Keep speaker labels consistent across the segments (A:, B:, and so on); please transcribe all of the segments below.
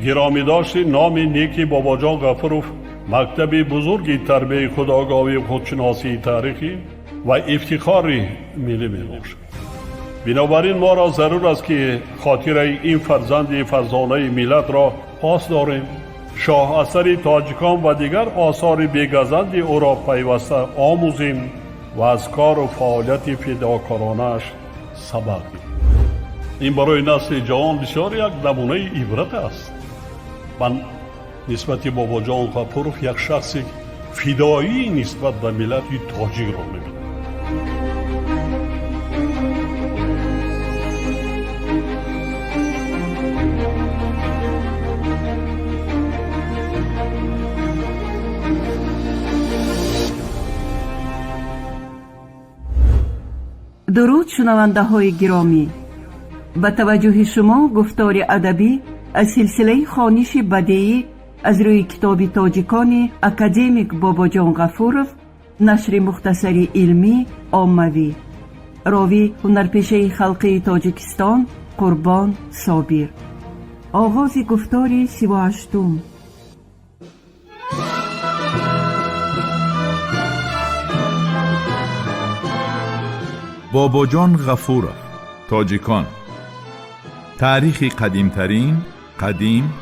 A: گرامی داشت نام نیکی بابا جان غفورов مکتب بزرگی تربیت خودآگاهی خودشناسی تاریخی و افتخاری ملی میباشد. بنابراین ما را ضرور است که خاطره این فرزند فرزانه ملت را پاس داریم. شاه اثر تاجیکان و دیگر آثار بیگزند او را پیوسته آموزیم و از کار و فعالیت فداکارانش سبق بگیریم. این برای نسل جوان بسیار یک نمونه عبرت است. من نسبت بابا جان غفورов یک شخص فدایی نسبت به ملت تاجیک را می‌بینم.
B: درود شنونده‌های گرامی، با توجه شما گفتار ادبی از سلسله خوانش بدیعی از روی کتاب تاجیکان اکادمیک بابا جان غفورov، نشر مختصری علمی عاموی، راوی هنرپیشه خلقی تاجیکستان قربان صابر. آغاز گفتار 38.
C: بابا جان غفورov، تاجیکان. تاریخ قدیمترین، قدیم،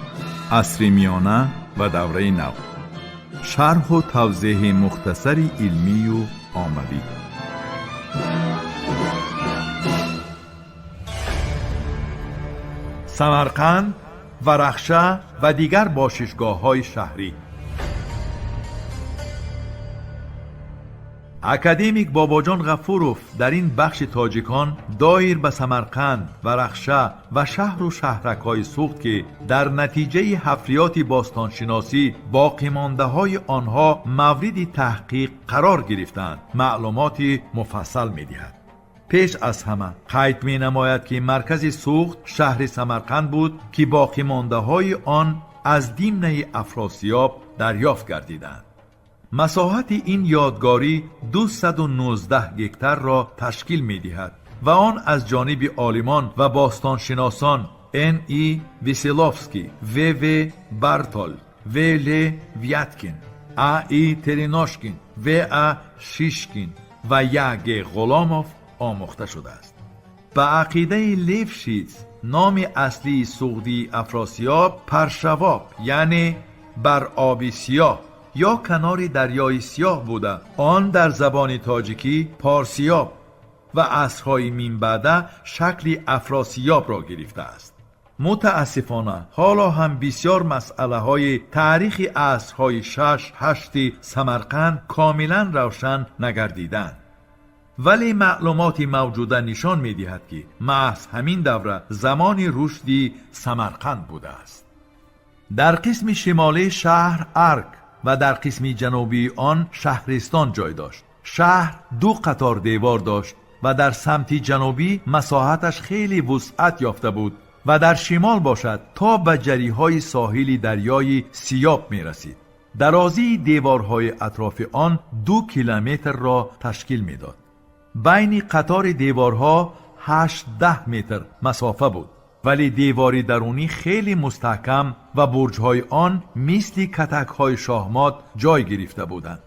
C: عصر میانه و دوره نو. شرح و توضیح مختصر علمی و عاموی. سمرقند و رخشه و دیگر باششگاه‌های شهری. اکادمیک بابا جان غفورov در این بخش تاجیکان دایر به سمرقند و رخشه و شهر و شهرک‌های سوخت که در نتیجه حفریات باستانشناسی باقی مانده های آنها مورد تحقیق قرار گرفتند معلوماتی مفصل می دهد. پیش از همه قید می نماید که مرکز سوخت شهر سمرقند بود که باقی مانده های آن از دیمنه افراسیاب دریافت گردیدند. مساحت این یادگاری 219 هکتار را تشکیل می دهد و آن از جانب عالمان و باستانشناسان N.E. ویسیلوفسکی، V.V. بارتول، V.L. ویاتکین، A.E. تریناشکین، V.A. شیشکین و Y.G. غلاموف آموخته شده است. به عقیده لیفشیتز نام اصلی سوختی افراسیاب پرشواب یعنی بر آبی سیاه یا کنار دریای سیاه بوده. آن در زبان تاجیکی پارسیاب و عصرهای من بعده شکل افراسیاب را گرفته است. متاسفانه حالا هم بسیار مسئله های تاریخ عصرهای 6-8 سمرقند کاملا روشن نگردیدند، ولی معلومات موجوده نشان می دهد که محض همین دوره زمان رشدی سمرقند بوده است. در قسم شمالی شهر ارک و در قسم جنوبی آن شهرستان جای داشت. شهر 2 قطار دیوار داشت و در سمت جنوبی مساحتش خیلی وسعت یافته بود و در شمال باشد تا به جریهای ساحل دریای سیاب می رسید. درازی دیوارهای اطراف آن 2 کیلومتر را تشکیل می داد. بین قطار دیوارها 8-10 متر مسافه بود، ولی دیواری درونی خیلی مستحکم و برج‌های آن مثل کتک‌های شاهمات جای گرفته بودند.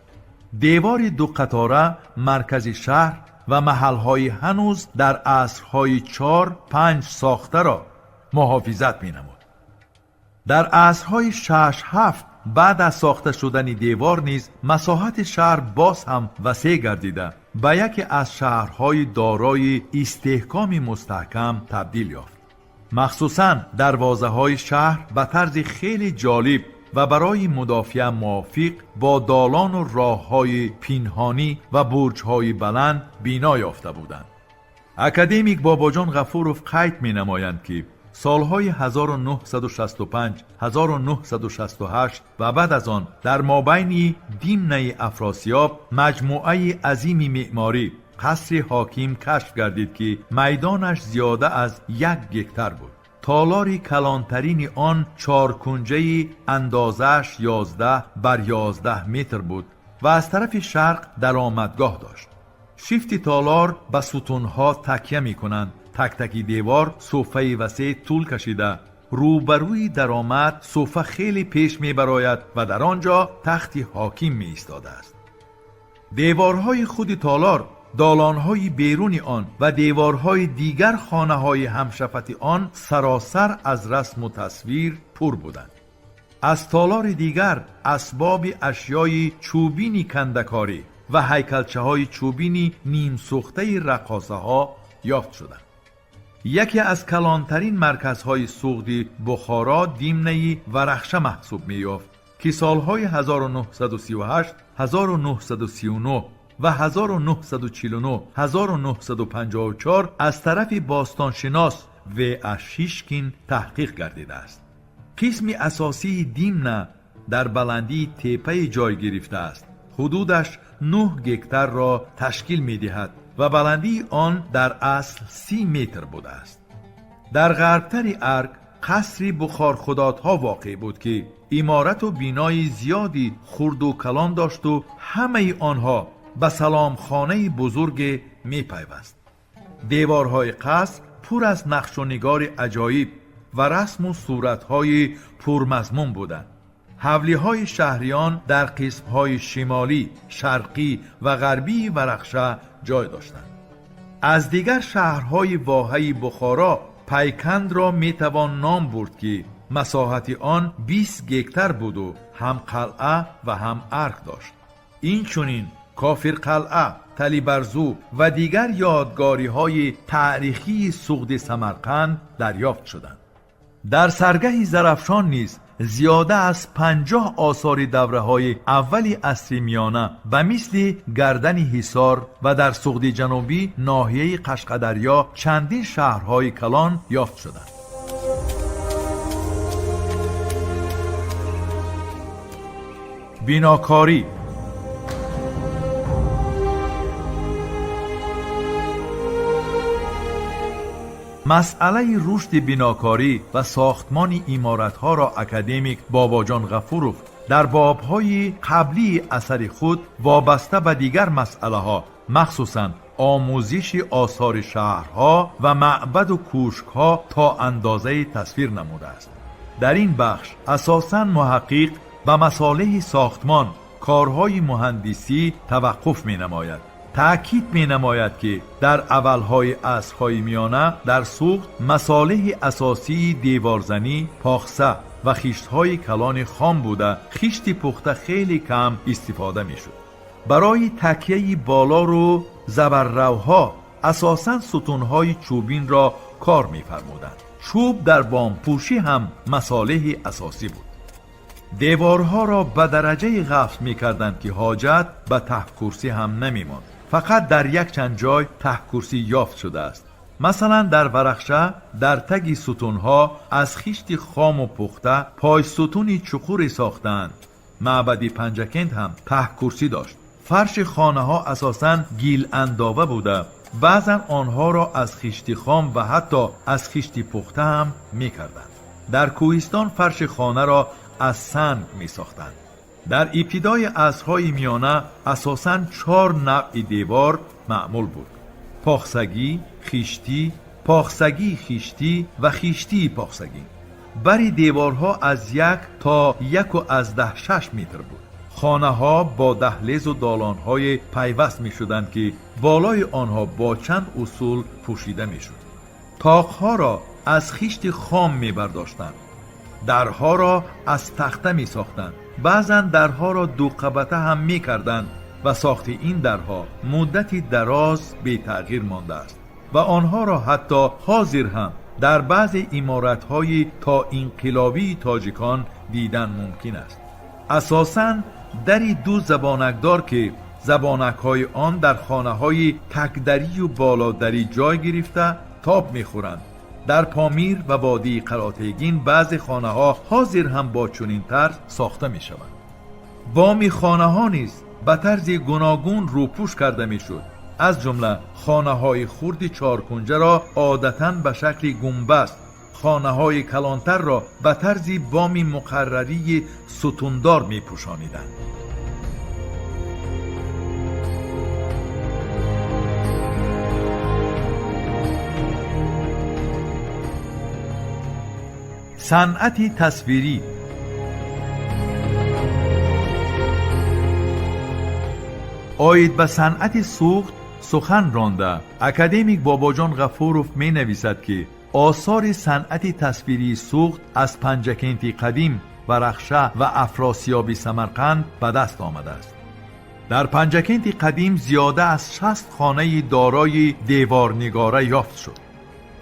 C: دیوار 2 قطاره مرکز شهر و محل‌های هنوز در عصرهای 4-5 ساخته را محافظت می‌نمود. در عصرهای 6-7 بعد از ساخته شدن دیوار نیز مساحت شهر باز هم وسیع گردیده به یکی از شهرهای دارای استحکام مستحکم تبدیل یافت. مخصوصاً دروازه های شهر به طرز خیلی جالب و برای مدافع موافق با دالان و راه های پنهانی و برج های بلند بنا یافته بودند. اکادمیک بابا جان غفورov قید می نمایند که سالهای 1965 1968 و بعد از آن در مابین دیمنه افراسیاب مجموعه عظیم معماری قصر حاکم کشف گردید که میدانش زیاده از 1 هکتار بود. تالار کلانترین آن 4 کنجه اندازش 11 بر 11 متر بود و از طرف شرق درآمدگاه داشت. شیفت تالار به ستونها تکیه می کنند. تک تکی دیوار صفحه وسیع طول کشیده روبروی درآمد صفه خیلی پیش می براید و در آنجا تخت حاکم می ایستاده است. دیوارهای خود تالار، دالانهای بیرون آن و دیوارهای دیگر خانه‌های همشفت آن سراسر از رسم و تصویر پر بودند. از تالار دیگر اسباب اشیای چوبینی کندکاری و هیکلچه های چوبینی نیم سوخته رقاصه ها یافت شدند. یکی از کلانترین مرکزهای سوختی بخارا دیمنه ورخشه محسوب می یافت که سالهای 1938 1939 و 1949 1954 از طرف باستانشناس و اشیشکین تحقیق گردیده است. قسم اساسی دیمنه در بلندی تپه جای گرفته است. حدودش 9 گکتر را تشکیل می دهد و بلندی آن در اصل 30 متر بوده است. در غربتر ارگ قصری بخارخدادها واقع بود که عمارت و بینای زیادی خرد و کلان داشت و همه آنها به سلام خانه بزرگ می پیوست. دیوارهای قصر پر از نقش و نگار عجایب و رسم و صورتهای پرمضمون بودند. حولی‌های شهریان در قسم‌های شمالی، شرقی و غربی ورخشه جای داشتند. از دیگر شهرهای واحه بخارا پیکند را میتوان نام برد که مساحت آن 20 گکتر بود و هم قلعه و هم ارگ داشت. این چنین کافر قلعه، تلیبرزو و دیگر یادگاری‌های تاریخی سوخت سمرقند دریافت شدند. در سرگه زرافشان نیز زیاده از 50 آثار دوره‌های اولی عصر میانه به مثل گردن حصار و در سوخت جنوبی ناحیه قشقدریا چندین شهرهای کلان یافت شدند. بیناکاری مسئله رشد بیناکاری و ساختمان عمارت‌ها را اکادمیک باباجان غفورов در باب‌های قبلی اثر خود وابسته به دیگر مسئله‌ها، مخصوصاً آموزش آثار شهرها و معبد و کوشک‌ها تا اندازه تصویر نموده است. در این بخش اساساً محقق به مصالح ساختمان، کارهای مهندسی توقف می‌نماید. تأکید می نماید که در اولهای عصرهای میانه در سوخت مصالح اساسی دیوارزنی، پاخسه و خیشتهای کلان خام بوده، خیشت پخته خیلی کم استفاده می شد. برای تکیه بالا رو زبرروها اساساً ستونهای چوبین را کار می فرمودند. چوب در بامپوشی هم مصالح اساسی بود. دیوارها را به درجه غفص می کردند که حاجت به ته کرسی هم نمی ماند. فقط در یک چند جای ته کرسی یافت شده است. مثلا در ورخشه در تگ ستونها از خیشت خام و پخته پای ستونی چقوری ساختند. معبد پنجکند هم ته کرسی داشت. فرش خانه ها اساساً گیل انداوه بوده. بعضا آنها را از خیشت خام و حتی از خیشت پخته هم می کردند. در کوهستان فرش خانه را از سنگ می ساختند. در ابتدای عصرهای میانه اساساً 4 نوع دیوار معمول بود: پاخسگی، خیشتی، پاخسگی خیشتی و خیشتی پاخسگی. بری دیوارها از 1 تا 1.6 متر بود. خانه ها با دهلیز و دالانهای پیوست می شدند که بالای آنها با چند اصول پوشیده می شد. طاقها را از خیشت خام می برداشتند. درها را از تخته می ساختند. بعضا درها را 2 قبطه هم می کردند و ساخت این درها مدتی دراز بی تغییر مانده است و آنها را حتی حاضر هم در بعضی عمارت‌های تا انقلابی تاجیکان دیدن ممکن است. اساساً دری 2 زبانکدار که زبانک‌های آن در خانه‌های تکدری و بالادری جای گرفته تاب می‌خورند. در پامیر و وادی قراتیگین بعضی خانه‌ها حاضر هم با چنین طرز ساخته می‌شوند. بامی خانه‌ها نیز به طرز گوناگون روپوش کرده می‌شد. از جمله خانه‌های خرد 4 کنجه را عادتاً به شکل گنبد، خانه‌های کلانتر را به طرز بامی مقرری ستوندار می‌پوشانیدند. صنعت تصویری. آید به صنعت سوخت سخن رانده اکادمیک باباجان غفوروف می نویسد که آثار صنعت تصویری سوخت از پنجکنت قدیم و رخشه و افراسیاب سمرقند به دست آمده است. در پنجکنت قدیم زیاده از 60 خانه دارای دیوارنگاره یافت شد.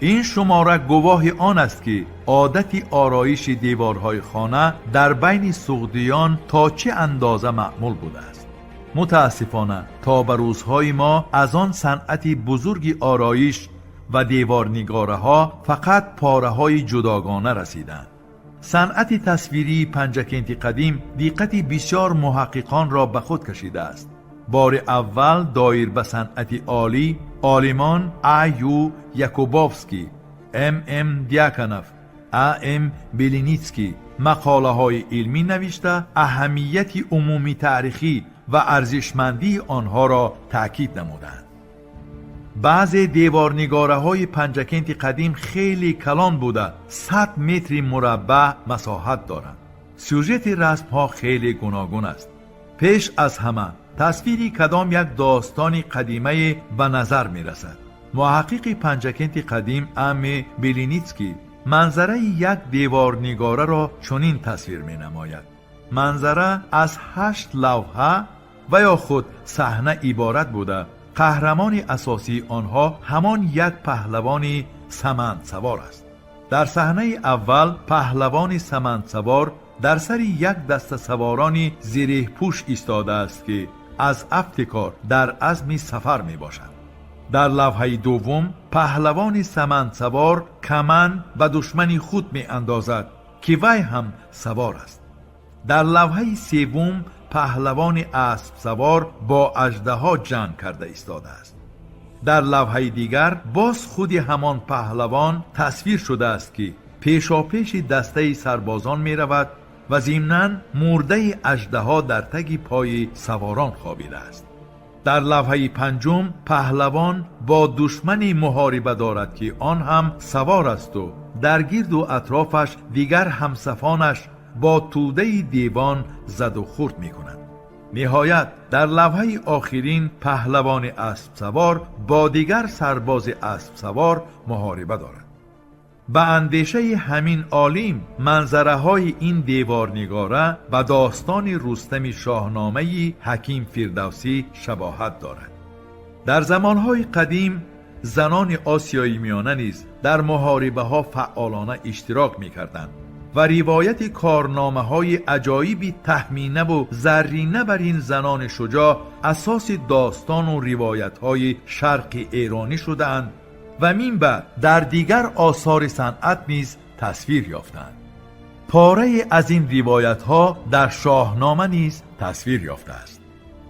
C: این شماره گواه آن است که عادت آرایش دیوارهای خانه در بین سغدیان تا چه اندازه معمول بوده است. متاسفانه تا به روزهای ما از آن صنعت بزرگ آرایش و دیوارنگاره ها فقط پاره های جداگانه رسیدند. صنعت تصویری پنجکنت قدیم دقت بسیار محققان را به خود کشیده است. بار اول دایر به صنعت عالی آلمان ایو یاکوبوفسکی، ام دیاکانوف، ام بیلینیتسکی مقاله های علمی نوشته اهمیت عمومی تاریخی و ارزشمندی آنها را تاکید نمودند. بعضی دیوارنگاره های پنجکنت قدیم خیلی کلان بوده 100 متر مربع مساحت دارند. سوژت رسم ها خیلی گوناگون است. پیش از همه تصویری کدام یک داستان قدیمه به نظر می رسد. محقق پنجکنت قدیم ام بیلینیتسکی منظره یک دیوارنگاره را چنین تصویر می نماید. منظره از 8 لوحه و یا خود صحنه عبارت بوده. قهرمان اساسی آنها همان یک پهلوان سمند سوار است. در صحنه اول پهلوان سمند سوار در سر یک دسته سواران زره پوش ایستاده است که از افتکار در عزم سفر می باشد. در لوحه دوم پهلوان سمند سوار کمان به دشمن خود می اندازد که وی هم سوار است. در لوحه سوم پهلوان اسب سوار با اژدها جنگ کرده ایستاده است. در لوحه دیگر باز خود همان پهلوان تصویر شده است که پیشاپیش دسته سربازان می رود و ضمناً مرده اژدها در تگ پای سواران خوابیده است. در لوحه پنجم پهلوان با دشمنی محاربه دارد که آن هم سوار است و در گرد و اطرافش دیگر همسفانش با توده دیوان زد و خورد می کنند. نهایت در لوحه آخرین پهلوان اسب سوار با دیگر سرباز اسب سوار محاربه دارد. به اندیشه همین عالم منظره های این دیوارنگاره به داستان رستم شاهنامه حکیم فردوسی شباهت دارد. در زمانهای قدیم زنان آسیایی میانه نیز در محاربه ها فعالانه اشتراک می کردند و روایت کارنامه های عجایبی تخمینه و زرینه بر این زنان شجاع اساس داستان و روایت های شرق ایرانی شدند و من بعد در دیگر آثار صنعت نیز تصویر یافتند. پاره از این روایت ها در شاهنامه نیز تصویر یافته است.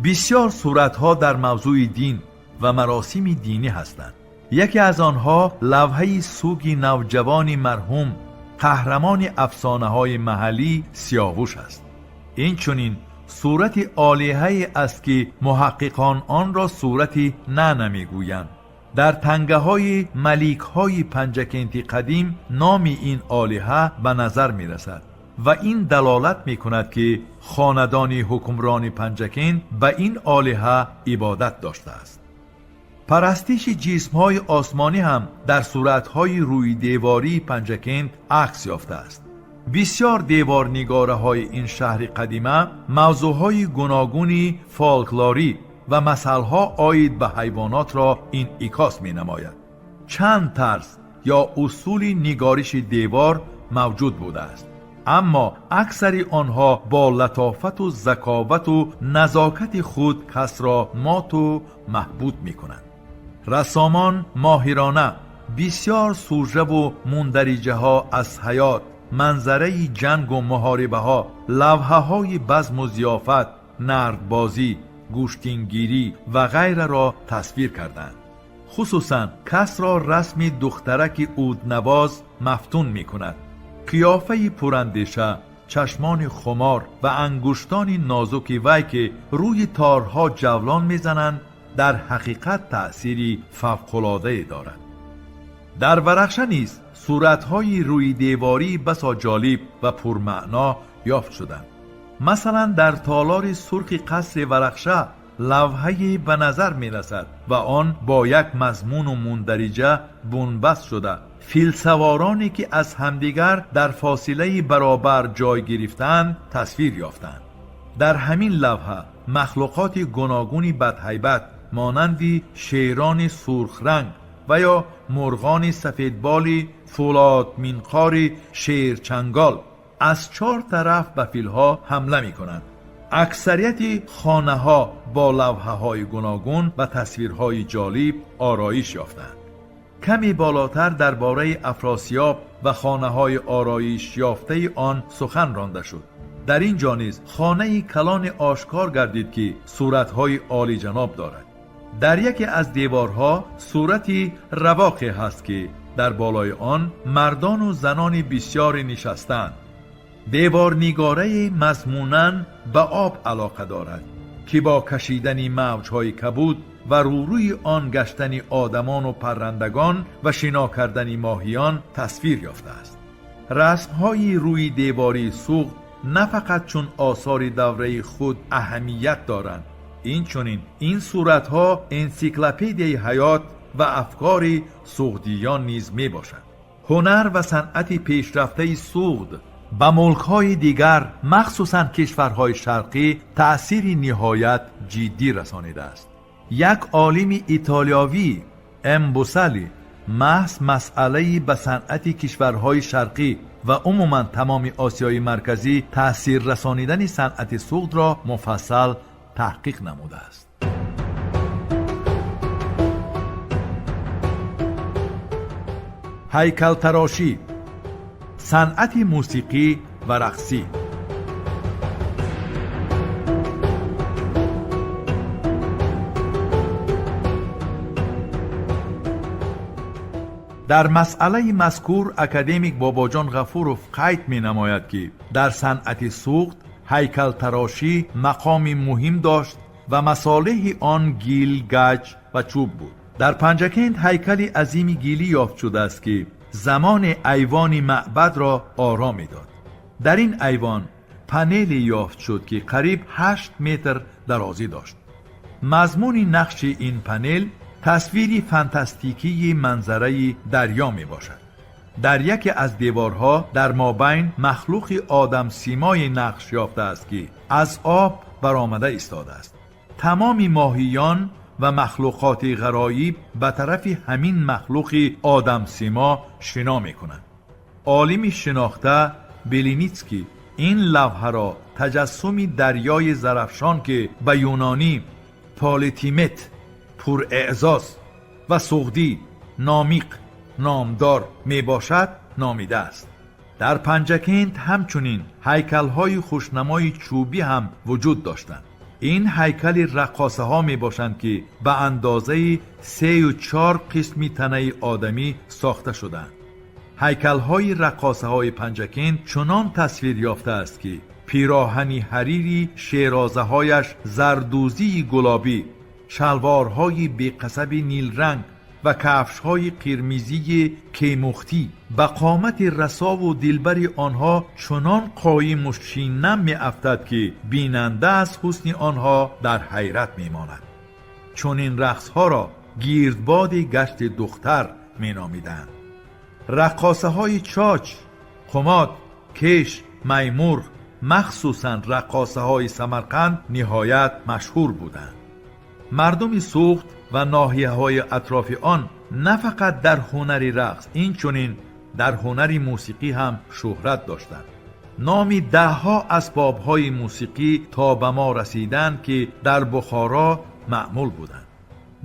C: بسیار صورت ها در موضوع دین و مراسم دینی هستند. یکی از آنها لوحه سوگ نوجوان مرحوم قهرمان افسانه های محلی سیاوش است. این چنین صورت عالیه است که محققان آن را صورتی نمیگویند. در تنگه های ملیک های پنجکنت قدیم نام این آلیه به نظر می رسد و این دلالت می کند که خاندان حکمران پنجکنت به این آلیه عبادت داشته است. پرستش جسم های آسمانی هم در صورت های روی دیواری پنجکنت عکس یافته است. بسیار دیوارنگاره های این شهر قدیمه موضوع های گوناگونی فولکلوری و مثل ها آید به حیوانات را این عکاس می نماید. چند طرز یا اصول نگارش دیوار موجود بوده است، اما اکثر آنها با لطافت و ذکاوت و نزاکت خود کس را مات و محبوب می کنند. رسامان ماهرانه بسیار سوژه و مندرجه ها از حیات، منظره جنگ و محاربه ها، لوحه های بزم و ضیافت، نردبازی، گوشتینگیری و غیره را تصویر کردند. خصوصا کس را رسم دخترک عودنواز مفتون می کند. قیافه پراندیشه، چشمان خمار و انگشتان نازک وی که روی تارها جولان می زنند در حقیقت تأثیری فوق‌العاده دارد. در ورخشه نیز صورت‌های روی دیواری بسا جالب و پرمعنا یافت شدند. مثلا در تالار سرخ قصر ورخشه لوحه‌ای به نظر می‌رسد و آن با یک مضمون و مندرجه بنبست شده، فیلسوارانی که از همدیگر در فاصله برابر جای گرفتند تصویر یافتند. در همین لوحه مخلوقات گوناگونی بدهیبت مانند شیران سرخ رنگ و یا مرغان سفیدبالی فولاد منقار شیر چنگال از 4 طرف به فیلها حمله می کنند. اکثریت خانه ها با لوحه های گوناگون و تصویرهای جالب آرایش یافتند. کمی بالاتر درباره افراسیاب و خانه های آرایش یافته آن سخن رانده شد. در این جا نیز خانه کلان آشکار گردید که صورتهای عالی جناب دارد. در یکی از دیوارها صورتی رواقی هست که در بالای آن مردان و زنان بسیار نشستند. دیوار نگاره مضموناً به آب علاقه دارد که با کشیدن موجهای کبود و روی آن گشتن آدمان و پرندگان و شنا کردن ماهیان تصویر یافته است. رسمهای روی دیواری سوخت نه فقط چون آثار دوره خود اهمیت دارند، این صورتها انسیکلوپدیای حیات و افکار سوغدیان نیز می باشد. هنر و صنعت پیشرفته سوغد به ملک‌های دیگر مخصوصاً کشورهای شرقی تأثیر نهایت جدی رسانیده است. یک عالم ایتالیایی امبوسالی محض مسئله به صنعت کشورهای شرقی و عموماً تمام آسیای مرکزی تأثیر رسانیدن صنعت سوغد را مفصل تحقیق نموده است. هیکل تراشی، صنعت موسیقی و رقصی. در مسئله مذکور اکادمیک باباجان غفورов قید می نماید که در صنعت سوخت هیکل تراشی مقام مهم داشت و مصالح آن گیل، گچ و چوب بود. در پنجکند هیکلی عظیم گیلی یافت شده است که زمان ایوان معبد را آرام داد. در این ایوان پنلی یافت شد که قریب 8 متر درازی داشت. مضمون نقش این پنل تصویری فانتاستیکی منظره دریا می باشد. در یکی از دیوارها در مابین مخلوق آدم سیمای نقش یافته است که از آب برآمده ایستاده است. تمام ماهیان و مخلوقات غرایب به طرف همین مخلوق آدم سیما شنا می کنند. عالم شناخته بلینیتسکی این لوحه را تجسم دریای زرفشان که به یونانی پالیتیمت پر اعزاز و سوغدی نامیق نامدار می باشد نامیده است. در پنجکند همچنین هیکل‌های خوشنمای چوبی هم وجود داشتند. این هیکل رقاصه ها می باشند که به اندازه 34 قسم تنه آدمی ساخته شدند. هیکل های رقاصه های پنجکند چنان تصویر یافته است که پیراهنی حریری شیرازه هایش زردوزی گلابی، شلوارهای بی‌قصب نیل رنگ و کفش‌های قرمزی کیمختی به قامت رسا و دلبر آنها چنان قایم و شینم می‌افتد که بیننده از حسن آنها در حیرت می‌ماند. چون این رقص‌ها را گیردباد گشت دختر می‌نامیدند. رقاصه‌های چاچ، قماد، کش، میمور، مخصوصاً رقاصه‌های سمرقند نهایت مشهور بودند. مردم سوخت و ناحیه‌های اطراف آن نه فقط در هنر رقص اینچنین در هنر موسیقی هم شهرت داشتند. نام ده‌ها اسباب‌های موسیقی تا به ما رسیدند که در بخارا معمول بودند.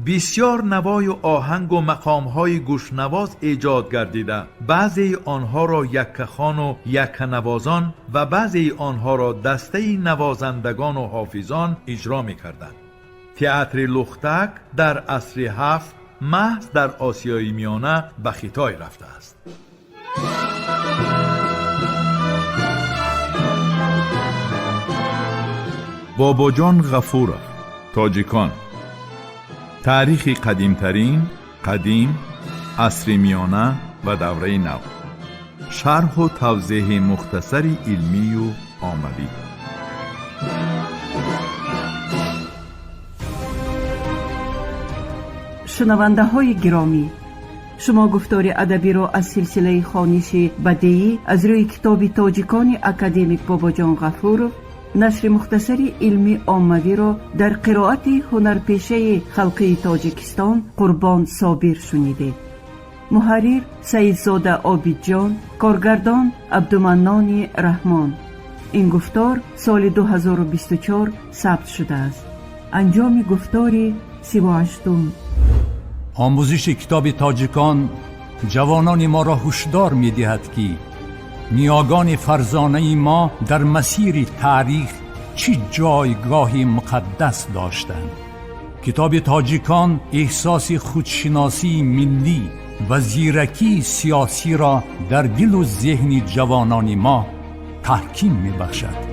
C: بسیار نوای و آهنگ و مقام‌های گوشنواز ایجاد گردیده، بعضی آنها را یکخوان و یکنوازان و بعضی آنها را دسته نوازندگان و حافظان اجرا می‌کردند. تئاتر لختک در عصر 7 محض در آسیای میانه به خطای رفته است.
D: باباجان غفورov، تاجیکان. تاریخ قدیم، عصر میانه و دوره نو. شرح و توضیح مختصر علمی و عملی.
B: شنونده های گرامی، شما گفتار ادبی را از سلسله خوانش بدیعی از روی کتاب تاجیکان اکادمیک باباجان غفورов، نشر مختصری علمی عموی را در قرائت هنرپیشه خلقی تاجیکستان قربان صابر شنیدید. محرر سیدزاده عابدجان، کارگردان عبدالمنان رحمان. این گفتار سال 2024 ثبت شده است. انجام گفتار 38.
E: آموزش کتاب تاجیکان جوانان ما را هشدار می دهد که نیاگان فرزانه ما در مسیر تاریخ چه جایگاهی مقدس داشتند. کتاب تاجیکان احساس خودشناسی ملی و زیرکی سیاسی را در دل و ذهن جوانان ما تحکیم می بخشد.